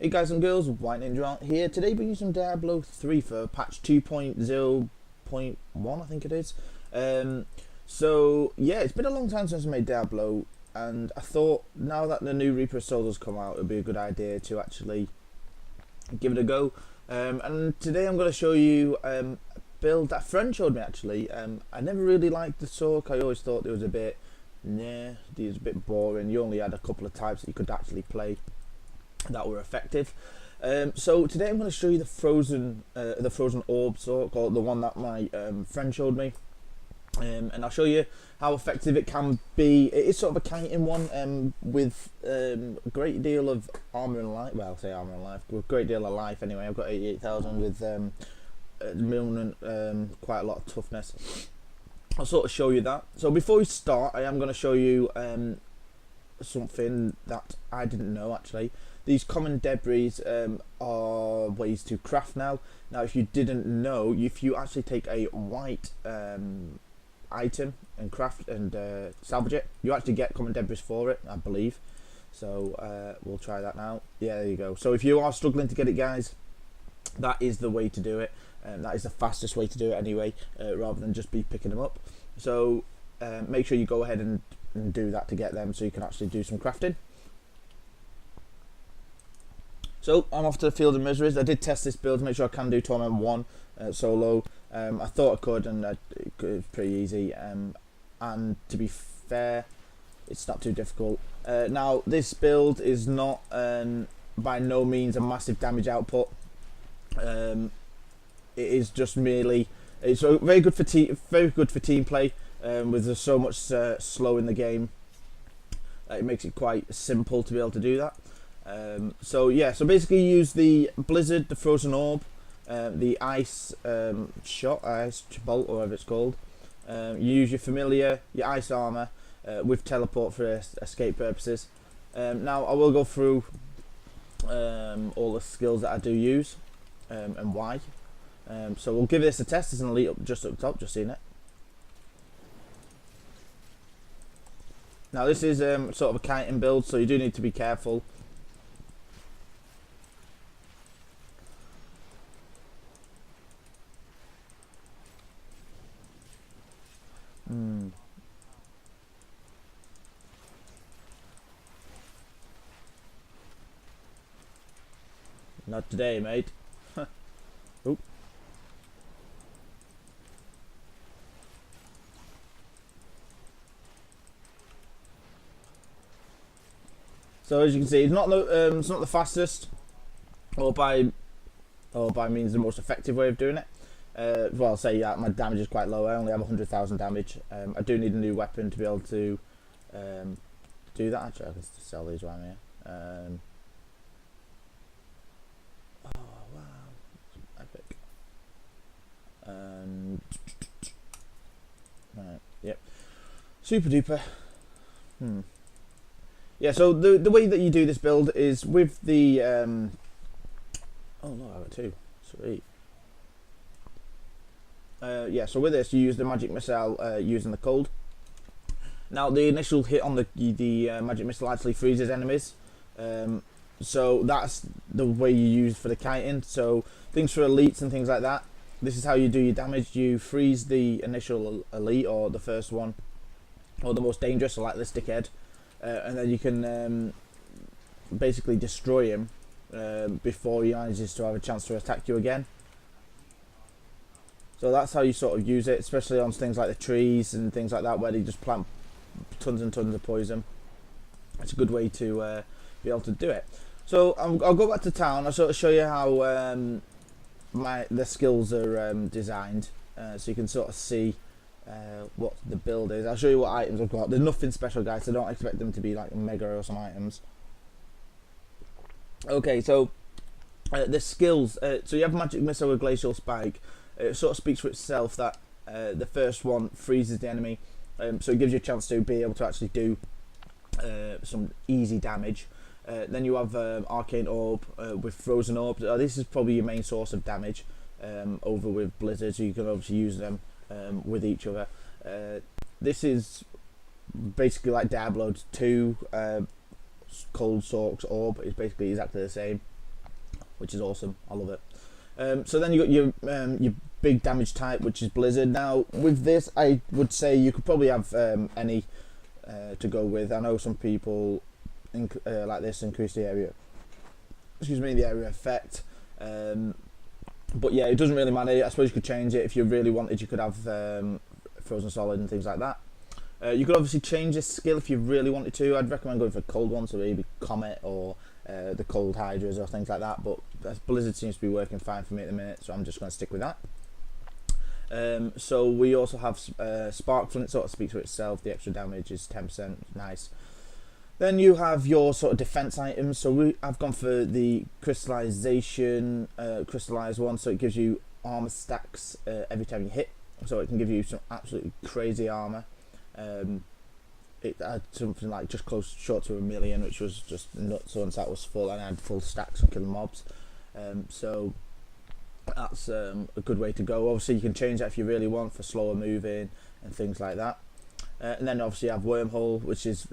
Hey guys and girls, White Ninja out here. Today we're using Diablo 3 for patch 2.0.1, I think it is. So yeah, it's been a long time since I made Diablo, and I thought now that the new Reaper of Souls has come out, it would be a good idea to actually give it a go. And today I'm going to show you a build that a friend showed me actually. I never really liked the Sork. I always thought it was a bit, it was a bit boring. You only had a couple of types that you could actually play that were effective. So today I'm going to show you the frozen orb Sork, or the one that my friend showed me. And I'll show you how effective it can be. It is sort of a kiting one with a great deal of armor and life. Well, I say armor and life, with a great deal of life anyway. I've got 88,000 with quite a lot of toughness. I'll sort of show you that. So before we start, I am going to show you something that I didn't know actually. These common debris are ways to craft now. Now, if you didn't know, if you actually take a white item and craft and salvage it, you actually get common debris for it, I believe. So we'll try that now. Yeah, there you go. So if you are struggling to get it, guys, that is the way to do it. That is the fastest way to do it anyway, rather than just be picking them up. So make sure you go ahead and do that to get them, so you can actually do some crafting. So I'm off to the Field of Miseries. I did test this build to make sure I can do Torment 1 solo. I thought I could, and it was pretty easy. And to be fair, it's not too difficult. Now, this build is not by no means a massive damage output. It is just merely, it's very good for team play. With there's so much slow in the game, it makes it quite simple to be able to do that. So yeah, so basically you use the Blizzard, the Frozen Orb, the Ice Ice Bolt, or whatever it's called. You use your Familiar, your Ice Armor, with Teleport for escape purposes. Now I will go through all the skills that I do use and why. So we'll give this a test. There's an elite just up top, just seen it. Now this is sort of a kiting build, so you do need to be careful. Not today, mate. Oop. So as you can see, it's not the fastest, or by means the most effective way of doing it. Well, I'll say that my damage is quite low. I only have 100,000 damage. I do need a new weapon to be able to do that. Actually, I can sell these around here. Oh wow, epic. Right, yep, super duper. Yeah, so the way that you do this build is with the oh no, I got two. Sweet. Yeah, so with this you use the magic missile using the cold. Now the initial hit on the magic missile actually freezes enemies, so that's the way you use for the kiting. So things for elites and things like that, this is how you do your damage. You freeze the initial elite, or the first one, or the most dangerous, so like this dickhead, and then you can basically destroy him before he manages to have a chance to attack you again. So that's how you sort of use it, especially on things like the trees and things like that, where they just plant tons and tons of poison. It's a good way to be able to do it. So I'll go back to town. I'll sort of show you how the skills are designed, so you can sort of see what the build is. I'll show you what items I've got. There's nothing special, guys, so don't expect them to be like mega awesome items. Okay, so the skills. So you have Magic Missile with Glacial Spike. It sort of speaks for itself that the first one freezes the enemy, so it gives you a chance to be able to actually do some easy damage. Then you have Arcane Orb with Frozen Orb. This is probably your main source of damage over with Blizzard, so you can obviously use them with each other. This is basically like Diablo 2. Cold Sork's Orb is basically exactly the same. which is awesome. I love it. So then you got your big damage type, which is Blizzard. Now with this, I would say you could probably have any to go with. I know some people like this increase the area. Excuse me, the area effect. But yeah, it doesn't really matter. I suppose you could change it if you really wanted. You could have Frozen Solid and things like that. You could obviously change this skill if you really wanted to. I'd recommend going for cold ones, so maybe Comet or the Cold Hydras or things like that. But Blizzard seems to be working fine for me at the minute, so I'm just going to stick with that. So we also have Spark Flint, sort of speaks for itself. The extra damage is 10%, nice. Then you have your sort of defense items. So I've gone for the crystallized one, so it gives you armor stacks every time you hit. So it can give you some absolutely crazy armor. It had something like just short to 1 million, which was just nuts once that was full, and I had full stacks of killing mobs. So that's a good way to go. Obviously you can change that if you really want for slower moving and things like that. And then obviously you have Wormhole, which is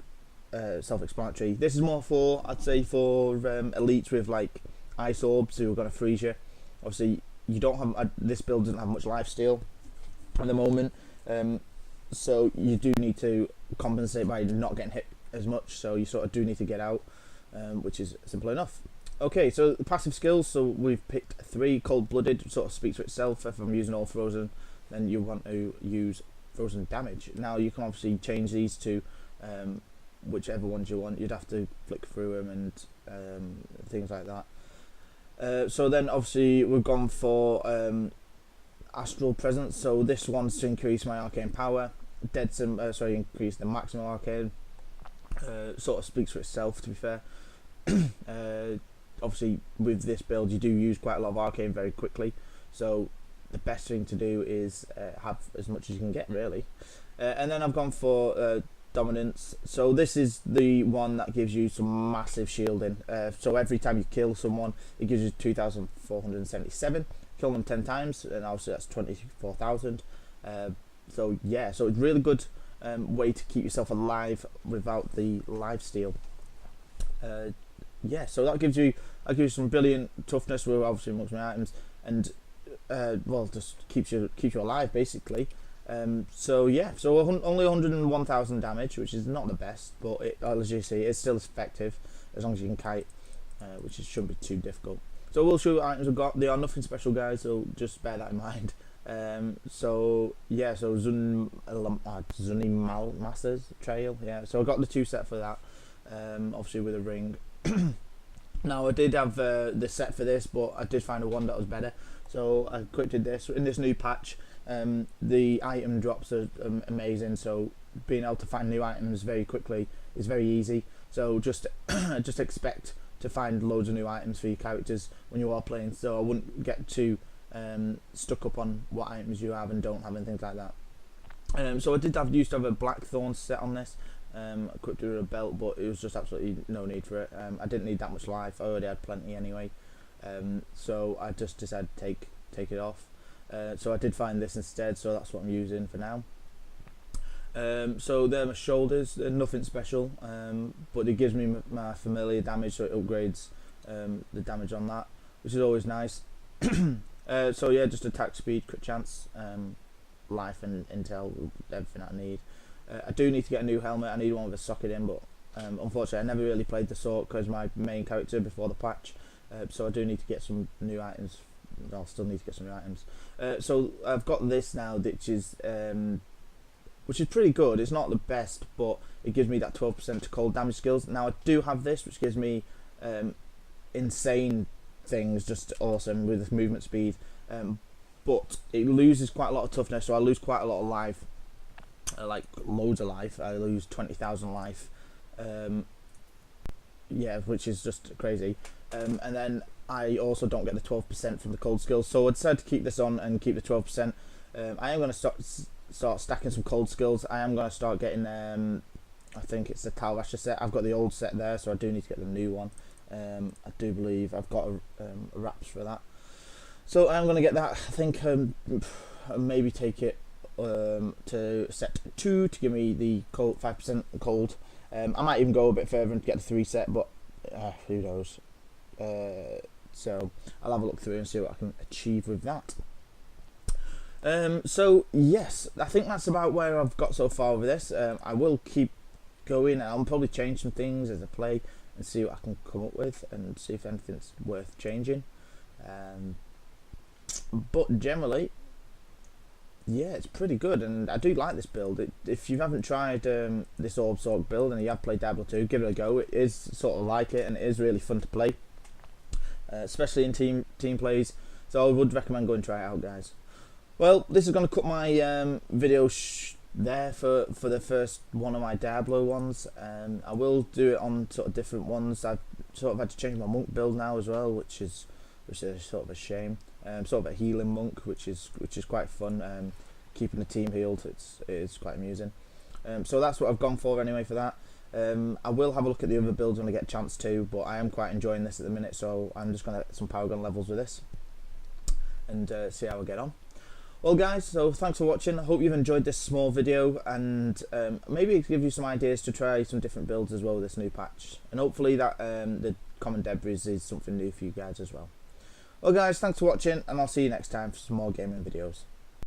self-explanatory. This is more for, I'd say, for elites with like ice orbs who are going to freeze you. Obviously you don't have this build doesn't have much lifesteal at the moment, so you do need to compensate by not getting hit as much, so you sort of do need to get out, which is simple enough. Okay, so the passive skills, so we've picked 3. Cold-blooded sort of speaks for itself. If I'm using all frozen, then you want to use frozen damage. Now you can obviously change these to whichever ones you want. You'd have to flick through them and things like that. So then obviously we've gone for Astral Presence. So this one's to increase my arcane power. Increase the maximum arcane. Sort of speaks for itself, to be fair. Obviously with this build you do use quite a lot of arcane very quickly, so the best thing to do is have as much as you can get, really. And then I've gone for Dominance. So this is the one that gives you some massive shielding. So every time you kill someone, it gives you 2,477. Kill them 10 times, and obviously that's 24,000. So yeah, so it's really good way to keep yourself alive without the lifesteal. Yeah, so that gives you some brilliant toughness with obviously most of my items, and well, just keeps you alive basically. So yeah, so only 101,000 damage, which is not the best, but as you see, it's still effective as long as you can kite, which shouldn't be too difficult. So we'll show you what items we've got. They are nothing special, guys, so just bear that in mind. So yeah, so Zuni Masters Trail, yeah. So I got the 2 set for that, obviously with a ring. Now I did have the set for this, but I did find a one that was better, so I quick did this. In this new patch, the item drops are amazing, so being able to find new items very quickly is very easy. So just expect to find loads of new items for your characters when you are playing, so I wouldn't get too stuck up on what items you have and don't have and things like that. So I used to have a Blackthorn set on this. I equipped it with a belt, but it was just absolutely no need for it. I didn't need that much life. I already had plenty anyway, so I just decided to take it off. So I did find this instead, so that's what I'm using for now. So they're my shoulders. They're nothing special, but it gives me my familiar damage, so it upgrades the damage on that, which is always nice. So yeah, just attack speed, crit chance, life and intel, everything I need. I do need to get a new helmet. I need one with a socket in, but unfortunately I never really played the Sword because my main character before the patch, so I do need to get some new items. I'll still need to get some new items. So I've got this now, which is pretty good. It's not the best, but it gives me that 12% to cold damage skills. Now I do have this, which gives me insane things, just awesome with movement speed, but it loses quite a lot of toughness, so I lose quite a lot of life. Like loads of life. I lose 20,000 life, yeah, which is just crazy. And then I also don't get the 12% from the cold skills, so I decided to keep this on and keep the 12%. I am going to start stacking some cold skills. I am going to start getting I think it's the Talrasher set. I've got the old set there, so I do need to get the new one. I do believe I've got a wraps for that, so I'm going to get that. I think maybe take it to set 2 to give me the cold 5% cold. I might even go a bit further and get the 3 set, but who knows. So I'll have a look through and see what I can achieve with that. So yes, I think that's about where I've got so far with this. I will keep going. I'll probably change some things as I play and see what I can come up with and see if anything's worth changing. But generally, yeah, it's pretty good, and I do like this build. If you haven't tried this Orb Sork build and you have played Diablo 2, give it a go. It is sort of like it, and it is really fun to play, especially in team plays. So I would recommend going and try it out, guys. Well, this is going to cut my video there for the first one of my Diablo ones. I will do it on sort of different ones. I've sort of had to change my monk build now as well, which is sort of a shame. Sort of a healing monk, which is quite fun. Keeping the team healed, it is quite amusing. So that's what I've gone for anyway for that. I will have a look at the other builds when I get a chance to, but I am quite enjoying this at the minute, so I'm just going to get some power gun levels with this and see how I get on. Well guys, so thanks for watching. I hope you've enjoyed this small video, and maybe give you some ideas to try some different builds as well with this new patch, and hopefully that the common debris is something new for you guys as well. Well guys, thanks for watching, and I'll see you next time for some more gaming videos.